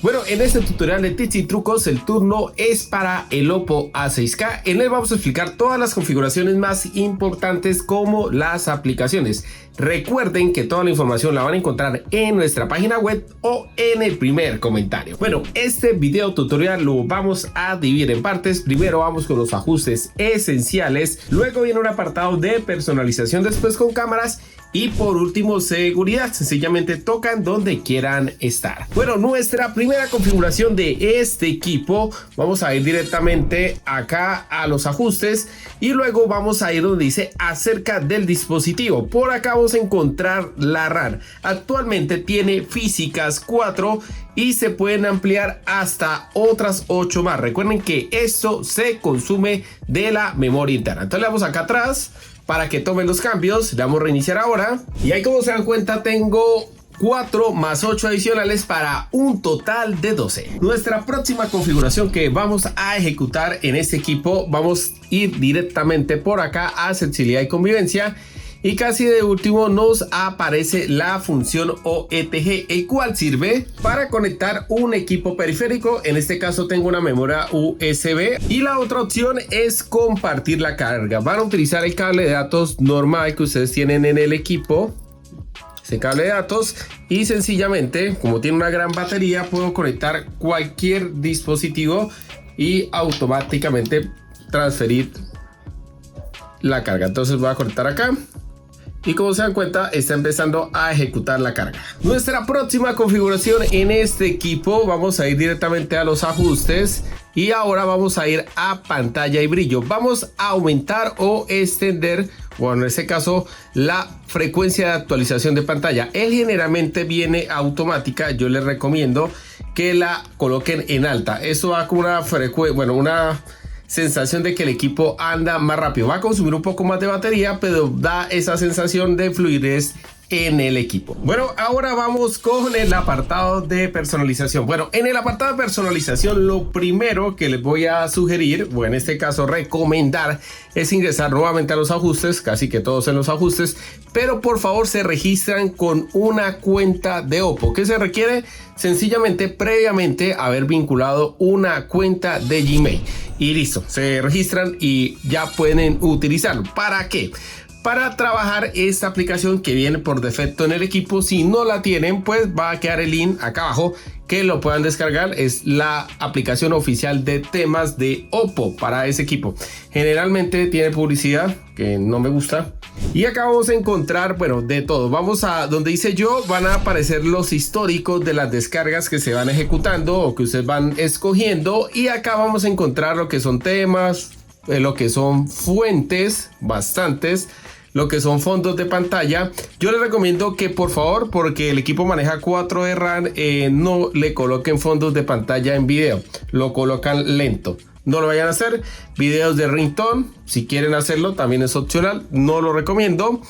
Bueno, en este tutorial de tips y trucos el turno es para el Oppo A6K. En él vamos a explicar todas las configuraciones más importantes como las aplicaciones. Recuerden que toda la información la van a encontrar en nuestra página web o en el primer comentario. Bueno, este video tutorial lo vamos a dividir en partes. Primero vamos con los ajustes esenciales, luego viene un apartado de personalización, después con cámaras y por último seguridad. Sencillamente tocan donde quieran estar. Bueno, nuestra primera configuración de este equipo, vamos a ir directamente acá a los ajustes y luego vamos a ir donde dice acerca del dispositivo. Por acá vamos a encontrar la RAM. Actualmente tiene físicas 4 y se pueden ampliar hasta otras 8 más. Recuerden que esto se consume de la memoria interna. Entonces le damos acá atrás para que tomen los cambios, le damos reiniciar ahora y ahí, como se dan cuenta, tengo 4 más 8 adicionales para un total de 12. Nuestra próxima configuración que vamos a ejecutar en este equipo, vamos a ir directamente por acá a accesibilidad y convivencia. Y casi de último nos aparece la función OETG, el cual sirve para conectar un equipo periférico. En este caso tengo una memoria USB y la otra opción es compartir la carga. Van a utilizar el cable de datos normal que ustedes tienen en el equipo, ese cable de datos, y sencillamente, como tiene una gran batería, puedo conectar cualquier dispositivo y automáticamente transferir la carga. Entonces voy a conectar acá. Y como se dan cuenta, está empezando a ejecutar la carga. Nuestra próxima configuración en este equipo, vamos a ir directamente a los ajustes y ahora vamos a ir a pantalla y brillo. Vamos a aumentar o extender, bueno, en este caso, la frecuencia de actualización de pantalla. Él generalmente viene automática. Yo les recomiendo que la coloquen en alta. Eso va con una frecuencia, bueno, una sensación de que el equipo anda más rápido. Va a consumir un poco más de batería, pero da esa sensación de fluidez en el equipo. Bueno, ahora vamos con el apartado de personalización. Bueno, en el apartado de personalización, lo primero que les voy a sugerir, o en este caso recomendar, es ingresar nuevamente a los ajustes, casi que todos en los ajustes, pero por favor se registran con una cuenta de Oppo. ¿Qué se requiere? Sencillamente previamente haber vinculado una cuenta de Gmail y listo, se registran y ya pueden utilizarlo. ¿Para qué? Para trabajar esta aplicación que viene por defecto en el equipo. Si no la tienen, pues va a quedar el link acá abajo que lo puedan descargar. Es la aplicación oficial de temas de Oppo para ese equipo. Generalmente tiene publicidad que no me gusta. Y acá vamos a encontrar, bueno, de todo. Vamos a donde dice yo, van a aparecer los históricos de las descargas que se van ejecutando o que ustedes van escogiendo. Y acá vamos a encontrar lo que son temas, lo que son fuentes, bastantes, lo que son fondos de pantalla. Yo les recomiendo que por favor, porque el equipo maneja 4 de RAM, no le coloquen fondos de pantalla en video, lo colocan lento. No lo vayan a hacer. Videos de ringtone, si quieren hacerlo, también es opcional, no lo recomiendo.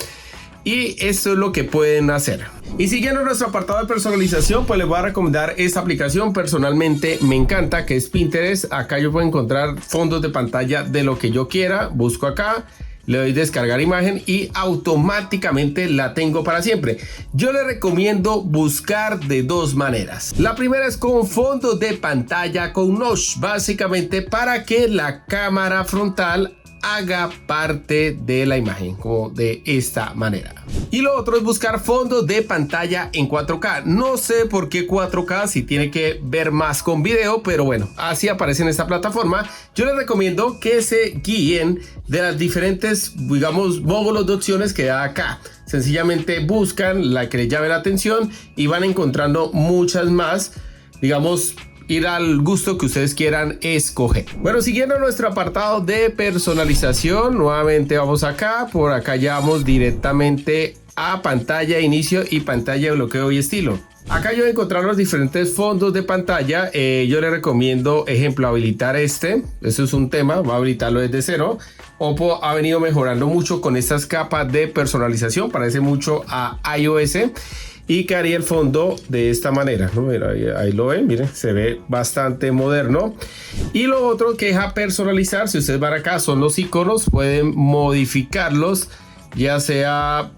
Y eso es lo que pueden hacer. Y siguiendo nuestro apartado de personalización, pues les voy a recomendar esta aplicación. Personalmente me encanta, que es Pinterest. Acá yo puedo encontrar fondos de pantalla de lo que yo quiera. Busco acá, le doy descargar imagen y automáticamente la tengo para siempre. Yo les recomiendo buscar de dos maneras. La primera es con fondos de pantalla con notch, básicamente para que la cámara frontal haga parte de la imagen, como de esta manera. Y lo otro es buscar fondos de pantalla en 4K. No sé por qué 4K, si tiene que ver más con video, pero bueno, así aparece en esta plataforma. Yo les recomiendo que se guíen de las diferentes, digamos, módulos de opciones que da acá. Sencillamente buscan la que les llame la atención y van encontrando muchas más, digamos, ir al gusto que ustedes quieran escoger. Bueno, siguiendo nuestro apartado de personalización, nuevamente vamos acá. Por acá ya vamos directamente a pantalla inicio y pantalla de bloqueo y estilo. Acá yo voy a encontrar los diferentes fondos de pantalla. Yo les recomiendo, ejemplo, habilitar este. Eso es un tema, voy a habilitarlo desde cero. Oppo ha venido mejorando mucho con estas capas de personalización, parece mucho a iOS. Y quedaría el fondo de esta manera, ¿no? Mira, ahí lo ven, miren, se ve bastante moderno. Y lo otro que deja personalizar, si ustedes van acá, son los iconos. Pueden modificarlos, ya sea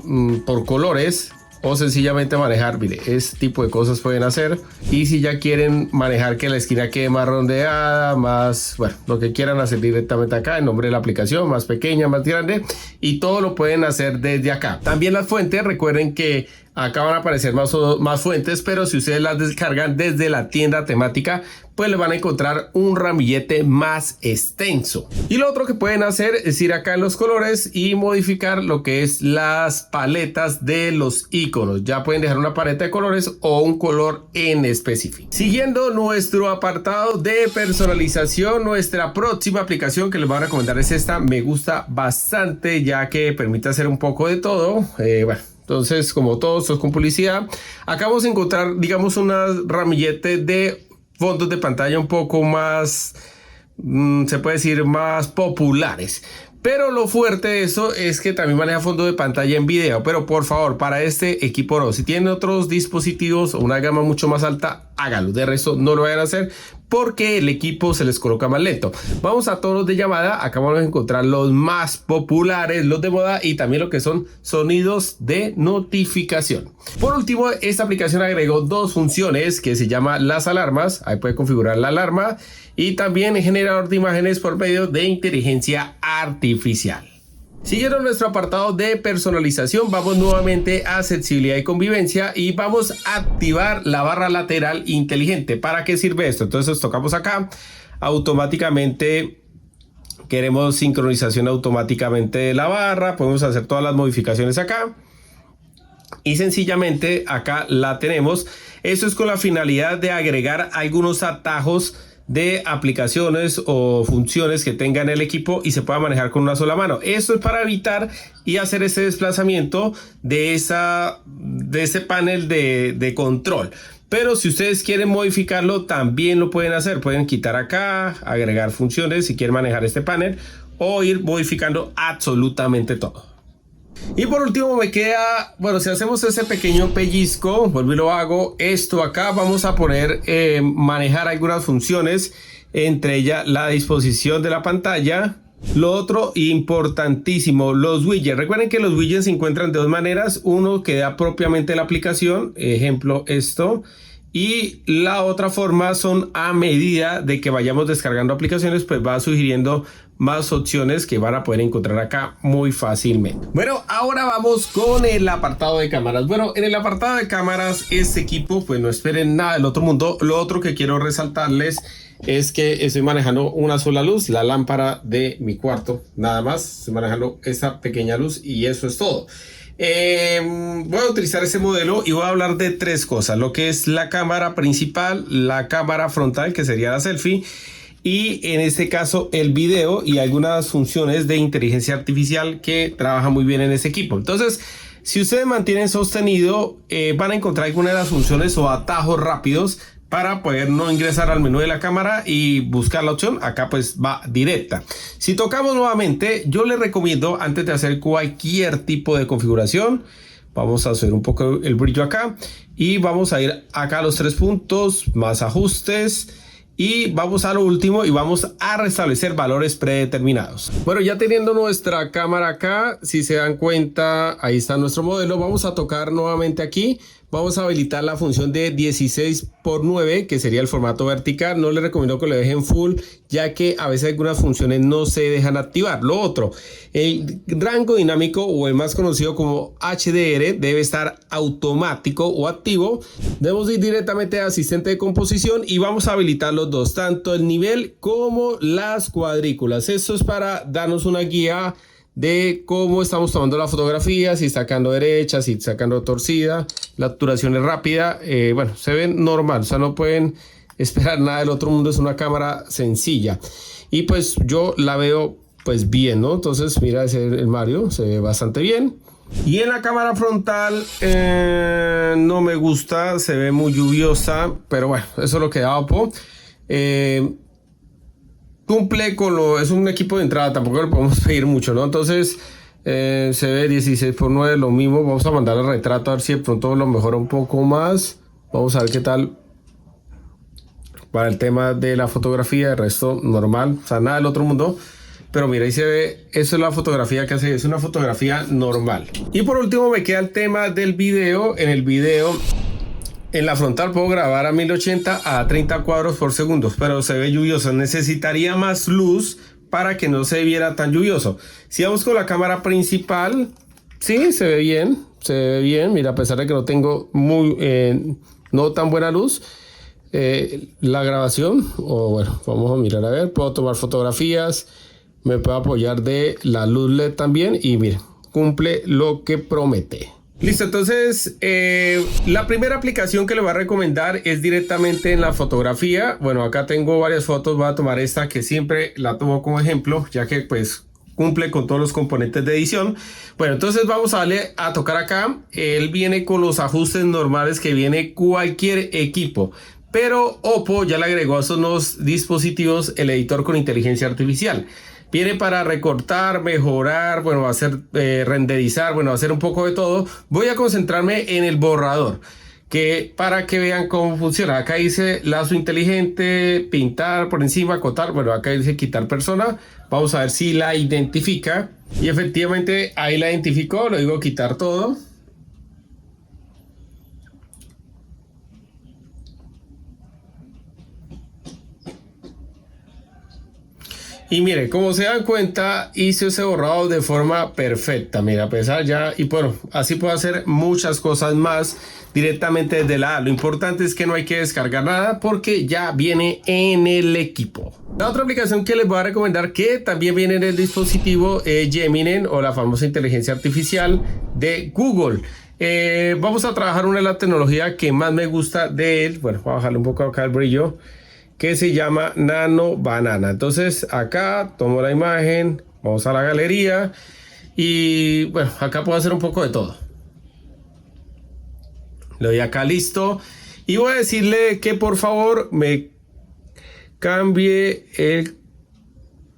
por colores o sencillamente manejar, mire, este tipo de cosas pueden hacer. Y si ya quieren manejar que la esquina quede más rondeada, más, bueno, lo que quieran hacer directamente acá, el nombre de la aplicación, más pequeña, más grande, y todo lo pueden hacer desde acá. También las fuentes, recuerden que acá van a aparecer más fuentes, pero si ustedes las descargan desde la tienda temática, pues le van a encontrar un ramillete más extenso. Y lo otro que pueden hacer es ir acá en los colores y modificar lo que es las paletas de los iconos. Ya pueden dejar una paleta de colores o un color en específico. Siguiendo nuestro apartado de personalización, nuestra próxima aplicación que les voy a recomendar es esta. Me gusta bastante ya que permite hacer un poco de todo. Bueno. Entonces, como todo esto es con publicidad, acá vamos a encontrar, digamos, unas ramilletes de fondos de pantalla un poco más, se puede decir, más populares. Pero lo fuerte de eso es que también maneja fondo de pantalla en video. Pero por favor, para este equipo no. Si tienen otros dispositivos o una gama mucho más alta, háganlo. De resto, no lo vayan a hacer porque el equipo se les coloca más lento. Vamos a tonos de llamada. Acá vamos a encontrar los más populares, los de moda y también lo que son sonidos de notificación. Por último, esta aplicación agregó dos funciones que se llama las alarmas. Ahí puede configurar la alarma y también generador de imágenes por medio de inteligencia artificial. Siguiendo nuestro apartado de personalización, vamos nuevamente a accesibilidad y convivencia y vamos a activar la barra lateral inteligente. ¿Para qué sirve esto? Entonces tocamos acá, automáticamente queremos sincronización automáticamente de la barra, podemos hacer todas las modificaciones acá y sencillamente acá la tenemos. Eso es con la finalidad de agregar algunos atajos de aplicaciones o funciones que tengan el equipo y se pueda manejar con una sola mano. Esto es para evitar y hacer ese desplazamiento de ese panel de control. Pero si ustedes quieren modificarlo, también lo pueden hacer. Pueden quitar acá, agregar funciones si quieren manejar este panel o ir modificando absolutamente todo. Y por último me queda, bueno, si hacemos ese pequeño pellizco, vuelvo y lo hago, esto acá vamos a poner, manejar algunas funciones, entre ellas la disposición de la pantalla. Lo otro importantísimo, los widgets. Recuerden que los widgets se encuentran de dos maneras, uno que da propiamente la aplicación, ejemplo esto, y la otra forma son a medida de que vayamos descargando aplicaciones, pues va sugiriendo más opciones que van a poder encontrar acá muy fácilmente. Bueno, ahora vamos con el apartado de cámaras. Bueno, en el apartado de cámaras, este equipo, pues no esperen nada del otro mundo. Lo otro que quiero resaltarles es que estoy manejando una sola luz, la lámpara de mi cuarto, nada más. Estoy manejando esta pequeña luz y eso es todo. Voy a utilizar ese modelo y voy a hablar de tres cosas: lo que es la cámara principal, la cámara frontal, que sería la selfie, y en este caso el video y algunas funciones de inteligencia artificial que trabajan muy bien en este equipo. Entonces, si ustedes mantienen sostenido, van a encontrar algunas de las funciones o atajos rápidos para poder no ingresar al menú de la cámara y buscar la opción. Acá pues va directa. Si tocamos nuevamente, yo les recomiendo, antes de hacer cualquier tipo de configuración, vamos a hacer un poco el brillo acá y vamos a ir acá a los tres puntos, más ajustes, y vamos a lo último y vamos a restablecer valores predeterminados. Bueno, ya teniendo nuestra cámara acá, si se dan cuenta, ahí está nuestro modelo. Vamos a tocar nuevamente aquí. Vamos a habilitar la función de 16:9, que sería el formato vertical. No les recomiendo que lo dejen full, ya que a veces algunas funciones no se dejan activar. Lo otro, el rango dinámico, o el más conocido como HDR, debe estar automático o activo. Debemos ir directamente a asistente de composición y vamos a habilitar los dos, tanto el nivel como las cuadrículas. Esto es para darnos una guía de cómo estamos tomando la fotografía, si sacando derecha, si sacando torcida. La obturación es rápida, bueno, se ven normal, o sea, no pueden esperar nada del otro mundo. Es una cámara sencilla y pues yo la veo pues bien, ¿no? Entonces mira, ese el Mario se ve bastante bien. Y en la cámara frontal no me gusta, se ve muy lluviosa, pero bueno, eso es lo que da Oppo. Cumple con es un equipo de entrada, tampoco le podemos pedir mucho, ¿no? Entonces se ve 16:9, lo mismo. Vamos a mandar el retrato a ver si de pronto lo mejora un poco más. Vamos a ver qué tal para el tema de la fotografía. El resto normal, o sea, nada del otro mundo. pero mira, ahí se ve, eso es la fotografía que hace, es una fotografía normal. Y por último me queda el tema del video. En el video, en la frontal puedo grabar a 1080 a 30 cuadros por segundo, pero se ve lluvioso. Necesitaría más luz para que no se viera tan lluvioso. Si vamos con la cámara principal, sí, se ve bien, mira, a pesar de que no tengo no tan buena luz, la grabación, bueno, vamos a mirar a ver, puedo tomar fotografías, me puedo apoyar de la luz LED también y mire, cumple lo que promete. Listo, entonces la primera aplicación que le voy a recomendar es directamente en la fotografía. Bueno, acá tengo varias fotos, voy a tomar esta que siempre la tomo como ejemplo, ya que pues cumple con todos los componentes de edición. Bueno, entonces vamos a darle a tocar acá. Él viene con los ajustes normales que viene cualquier equipo, pero Oppo ya le agregó a esos nuevos dispositivos el editor con inteligencia artificial. Viene para recortar, mejorar, bueno, hacer renderizar, bueno, hacer un poco de todo. Voy a concentrarme en el borrador, que para que vean cómo funciona. Acá dice lazo inteligente, pintar por encima, acotar. Bueno, acá dice quitar persona. Vamos a ver si la identifica. Y efectivamente ahí la identificó. Lo digo quitar todo. Y mire, como se dan cuenta, hice ese borrado de forma perfecta. Mira, a pesar ya, y bueno, así puedo hacer muchas cosas más directamente desde la app. Lo importante es que no hay que descargar nada porque ya viene en el equipo. La otra aplicación que les voy a recomendar que también viene en el dispositivo es Gemini, o la famosa inteligencia artificial de Google. Vamos a trabajar una de las tecnologías que más me gusta de él. Bueno, voy a bajarle un poco acá el brillo, que se llama Nano Banana. Entonces acá tomo la imagen, vamos a la galería y bueno, acá puedo hacer un poco de todo. Le doy acá listo y voy a decirle que por favor me cambie el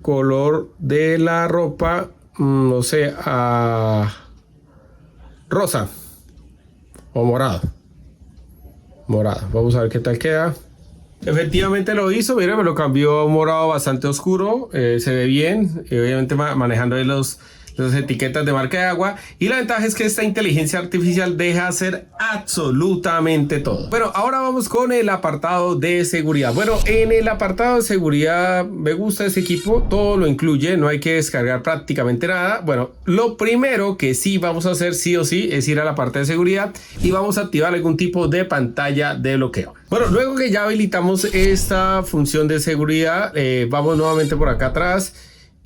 color de la ropa, no sé, a rosa o morado. Vamos a ver qué tal queda. Efectivamente lo hizo, mire, me lo cambió a un morado bastante oscuro, se ve bien, obviamente manejando ahí las etiquetas de marca de agua, y la ventaja es que esta inteligencia artificial deja hacer absolutamente todo. Bueno, ahora vamos con el apartado de seguridad. Bueno, en el apartado de seguridad me gusta ese equipo, todo lo incluye, no hay que descargar prácticamente nada. Bueno, lo primero que sí vamos a hacer sí o sí es ir a la parte de seguridad y vamos a activar algún tipo de pantalla de bloqueo. Bueno, luego que ya habilitamos esta función de seguridad, vamos nuevamente por acá atrás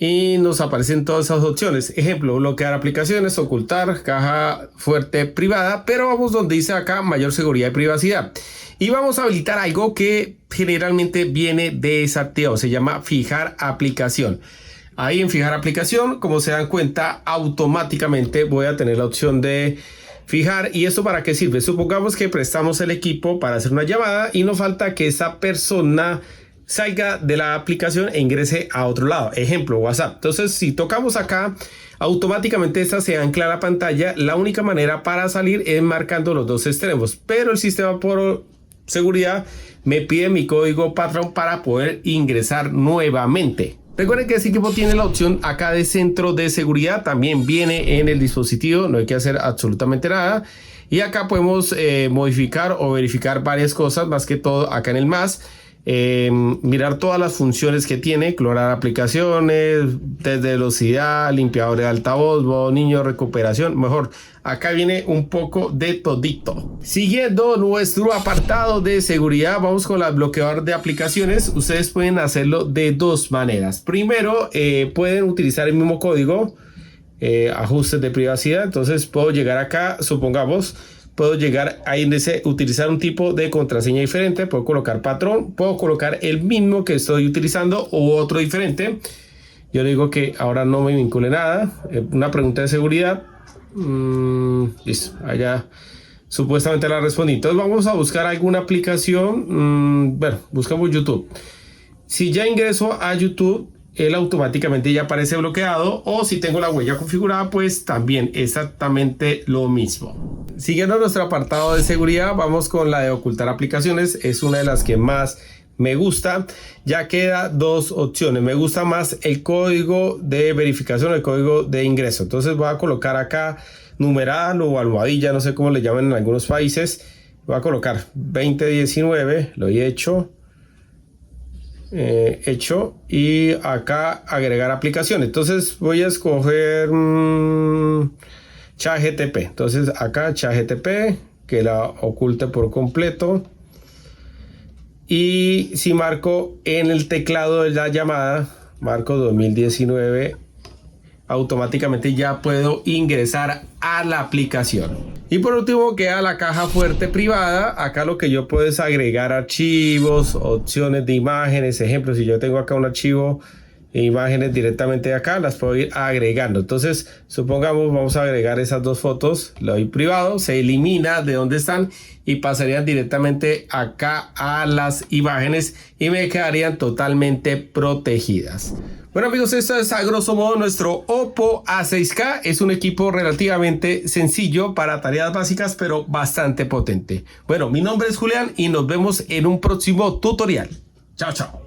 y nos aparecen todas esas opciones. Ejemplo, bloquear aplicaciones, ocultar, caja fuerte privada, pero vamos donde dice acá mayor seguridad y privacidad. Y vamos a habilitar algo que generalmente viene desactivado, se llama fijar aplicación. Ahí en fijar aplicación, como se dan cuenta, automáticamente voy a tener la opción de fijar. ¿Y esto para qué sirve? Supongamos que prestamos el equipo para hacer una llamada y nos falta que esa persona salga de la aplicación e ingrese a otro lado, ejemplo WhatsApp. Entonces si tocamos acá, automáticamente esta se ancla a la pantalla. La única manera para salir es marcando los dos extremos, pero el sistema por seguridad me pide mi código patrón para poder ingresar nuevamente. Recuerden que este equipo tiene la opción acá de centro de seguridad, también viene en el dispositivo, no hay que hacer absolutamente nada. Y acá podemos modificar o verificar varias cosas, más que todo acá en el más. Mirar todas las funciones que tiene, clonar aplicaciones, test de velocidad, limpiador de altavoz, modo niño, recuperación. Mejor, acá viene un poco de todito. Siguiendo nuestro apartado de seguridad, vamos con el bloqueador de aplicaciones. Ustedes pueden hacerlo de dos maneras. Primero, pueden utilizar el mismo código, ajustes de privacidad. Entonces puedo llegar acá, supongamos, puedo llegar a utilizar un tipo de contraseña diferente, puedo colocar patrón, puedo colocar el mismo que estoy utilizando o otro diferente. Yo le digo que ahora no me vincule nada, una pregunta de seguridad. Listo, allá supuestamente la respondí. Entonces vamos a buscar alguna aplicación. Bueno, buscamos YouTube. Si ya ingreso a YouTube, él automáticamente ya aparece bloqueado, o si tengo la huella configurada, pues también exactamente lo mismo. Siguiendo nuestro apartado de seguridad, vamos con la de ocultar aplicaciones. Es una de las que más me gusta, ya queda dos opciones. Me gusta más el código de verificación, el código de ingreso. Entonces voy a colocar acá numeral o almohadilla, no sé cómo le llaman en algunos países. Voy a colocar 2019, lo he hecho. Y acá agregar aplicación. Entonces voy a escoger ChatGPT. Entonces acá ChatGPT, que la oculte por completo. Y si marco en el teclado de la llamada, marco 2019, automáticamente ya puedo ingresar a la aplicación. Y por último queda la caja fuerte privada. Acá lo que yo puedo es agregar archivos, opciones de imágenes. Ejemplo, si yo tengo acá un archivo de imágenes directamente de acá, las puedo ir agregando. Entonces, supongamos vamos a agregar esas dos fotos. Le doy privado, se elimina de donde están y pasarían directamente acá a las imágenes y me quedarían totalmente protegidas. Bueno amigos, esto es a grosso modo nuestro Oppo A6K. Es un equipo relativamente sencillo para tareas básicas, pero bastante potente. Bueno, mi nombre es Julián y nos vemos en un próximo tutorial. Chao, chao.